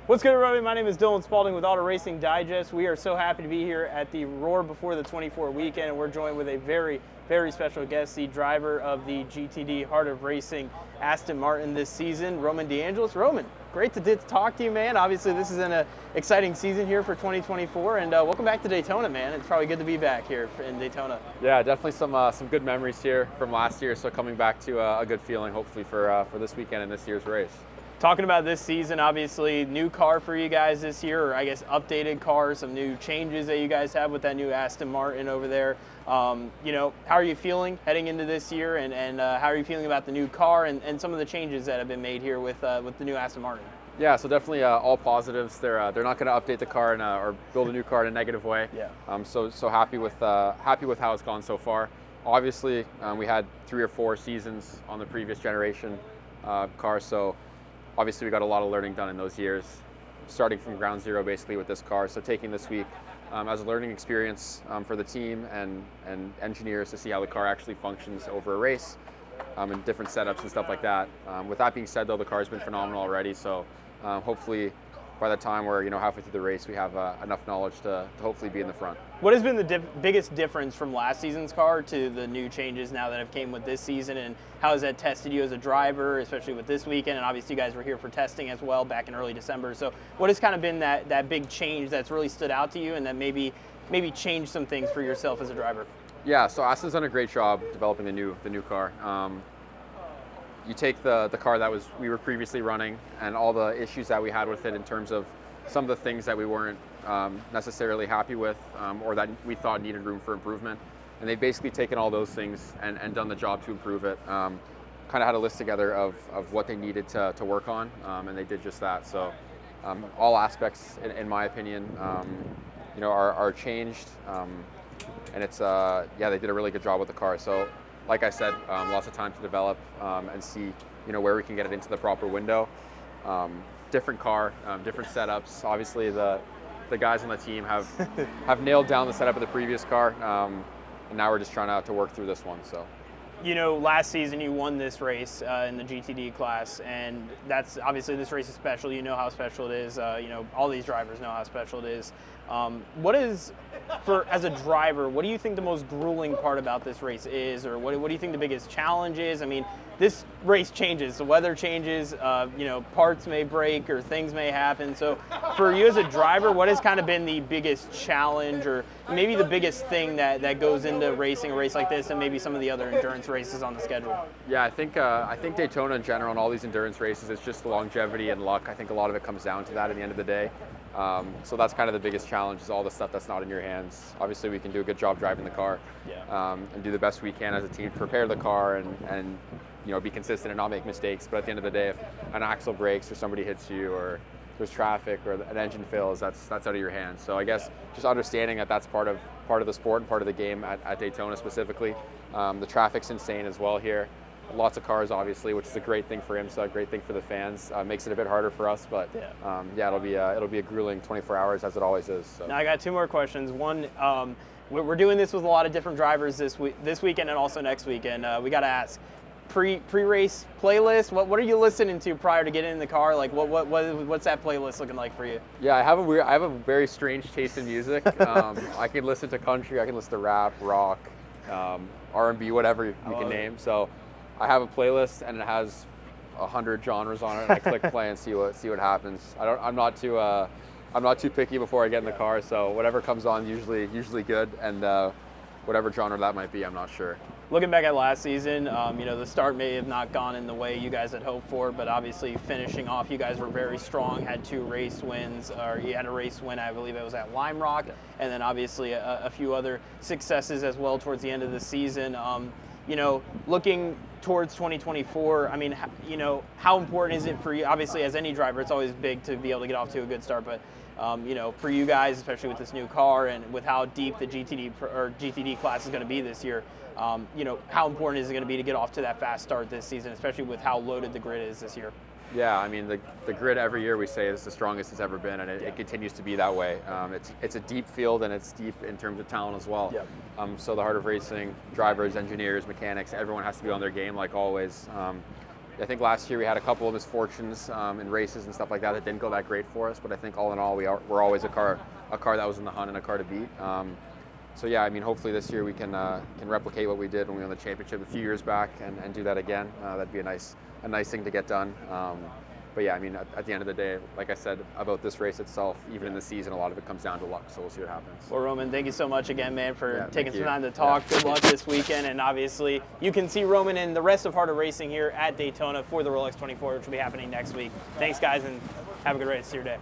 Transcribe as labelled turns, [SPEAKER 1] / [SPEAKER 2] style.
[SPEAKER 1] What's good, everybody? My name is Dylan Spalding with Auto Racing Digest. We are so happy to be here at the Roar Before the 24 weekend, and we're joined with a very, very special guest, the driver of the GTD Heart of Racing Aston Martin this season, Roman De Angelis. Roman, great to talk to you, man. Obviously, this is an exciting season here for 2024, and welcome back to Daytona, man. It's probably good to be back here in Daytona.
[SPEAKER 2] Yeah, definitely some good memories here from last year, so coming back to a good feeling, hopefully, for this weekend and this year's race.
[SPEAKER 1] Talking about this season, obviously, new car for you guys this year, or I guess updated car, some new changes that you guys have with that new Aston Martin over there. How are you feeling heading into this year, and how are you feeling about the new car and some of the changes that have been made here with the new Aston Martin?
[SPEAKER 2] Yeah, so definitely all positives. They're not going to update the car or build a new car in a negative way.
[SPEAKER 1] Yeah.
[SPEAKER 2] So happy with how it's gone so far. Obviously, we had 3 or 4 seasons on the previous generation car, so obviously we got a lot of learning done in those years, starting from ground zero basically with this car. So taking this week as a learning experience for the team and engineers to see how the car actually functions over a race and different setups and stuff like that. With that being said, though, the car's been phenomenal already. So hopefully by the time we're halfway through the race, we have enough knowledge to hopefully be in the front.
[SPEAKER 1] What has been the biggest difference from last season's car to the new changes now that have came with this season, and how has that tested you as a driver, especially with this weekend? And obviously you guys were here for testing as well back in early December. So what has kind of been that big change that's really stood out to you and that maybe changed some things for yourself as a driver?
[SPEAKER 2] Yeah, so Aston's done a great job developing the new car. You take the car that we were previously running and all the issues that we had with it in terms of some of the things that we weren't necessarily happy with or that we thought needed room for improvement. And they've basically taken all those things and done the job to improve it. Kind of had a list together of what they needed to work on, and they did just that. So all aspects, in my opinion, are changed. And it's, they did a really good job with the car. So like I said, lots of time to develop and see, where we can get it into the proper window. Different car, different setups. Obviously, the guys on the team have nailed down the setup of the previous car, and now we're just trying to work through this one. So.
[SPEAKER 1] Last season you won this race in the GTD class, and that's obviously this race is special. You know how special it is. All these drivers know how special it is. What is, as a driver, what do you think the most grueling part about this race is, or what do you think the biggest challenge is? I mean, this race changes, the weather changes, parts may break or things may happen. So for you as a driver, what has kind of been the biggest challenge, or maybe the biggest thing that goes into racing a race like this and maybe some of the other endurance races on the schedule?
[SPEAKER 2] Yeah, I think Daytona in general and all these endurance races, it's just longevity and luck. I think a lot of it comes down to that at the end of the day. So that's kind of the biggest challenge, is all the stuff that's not in your hands. Obviously, we can do a good job driving the car, and do the best we can as a team to prepare the car and be consistent and not make mistakes. But at the end of the day, if an axle breaks or somebody hits you or there's traffic or an engine fails, that's out of your hands. So I guess just understanding that that's part of the sport and part of the game at Daytona specifically. The traffic's insane as well here. Lots of cars, obviously, which is a great thing for IMSA, a great thing for the fans. Makes it a bit harder for us, but it'll be a grueling 24 hours as it always is. So.
[SPEAKER 1] Now I got 2 more questions. One, we're doing this with a lot of different drivers this weekend and also next weekend. We got to ask, pre-race playlist. What are you listening to prior to getting in the car? Like what's that playlist looking like for you?
[SPEAKER 2] Yeah, I have a very strange taste in music. I can listen to country, I can listen to rap, rock, R&B, whatever you can name. So I have a playlist and it has 100 genres on it. And I click play and see what happens. I'm not too picky before I get in the car. So whatever comes on, usually good, and whatever genre that might be, I'm not sure.
[SPEAKER 1] Looking back at last season, the start may have not gone in the way you guys had hoped for, but obviously finishing off, you guys were very strong, had 2 race wins, or you had a race win, I believe it was at Lime Rock, and then obviously a few other successes as well towards the end of the season. Looking towards 2024, I mean, how important is it for you? Obviously, as any driver, it's always big to be able to get off to a good start, but for you guys, especially with this new car and with how deep the GTD class is going to be this year, how important is it going to be to get off to that fast start this season, especially with how loaded the grid is this year?
[SPEAKER 2] Yeah, I mean, the grid every year we say is the strongest it's ever been, and it continues to be that way. It's a deep field, and it's deep in terms of talent as well. So the Heart of Racing, drivers, engineers, mechanics, everyone has to be on their game like always. I think last year we had a couple of misfortunes in races and stuff like that didn't go that great for us. But I think all in all, we're always a car that was in the hunt and a car to beat. So yeah, I mean, hopefully this year we can replicate what we did when we won the championship a few years back and do that again. That'd be a nice thing to get done. But yeah, I mean, at the end of the day, like I said about this race itself, even in the season, a lot of it comes down to luck. So we'll see what happens.
[SPEAKER 1] Well, Roman, thank you so much again, man, for taking some
[SPEAKER 2] you.
[SPEAKER 1] time to talk. Good luck this weekend. And obviously, you can see Roman and the rest of Heart of Racing here at Daytona for the Rolex 24, which will be happening next week. Thanks, guys, and have a good race to your day.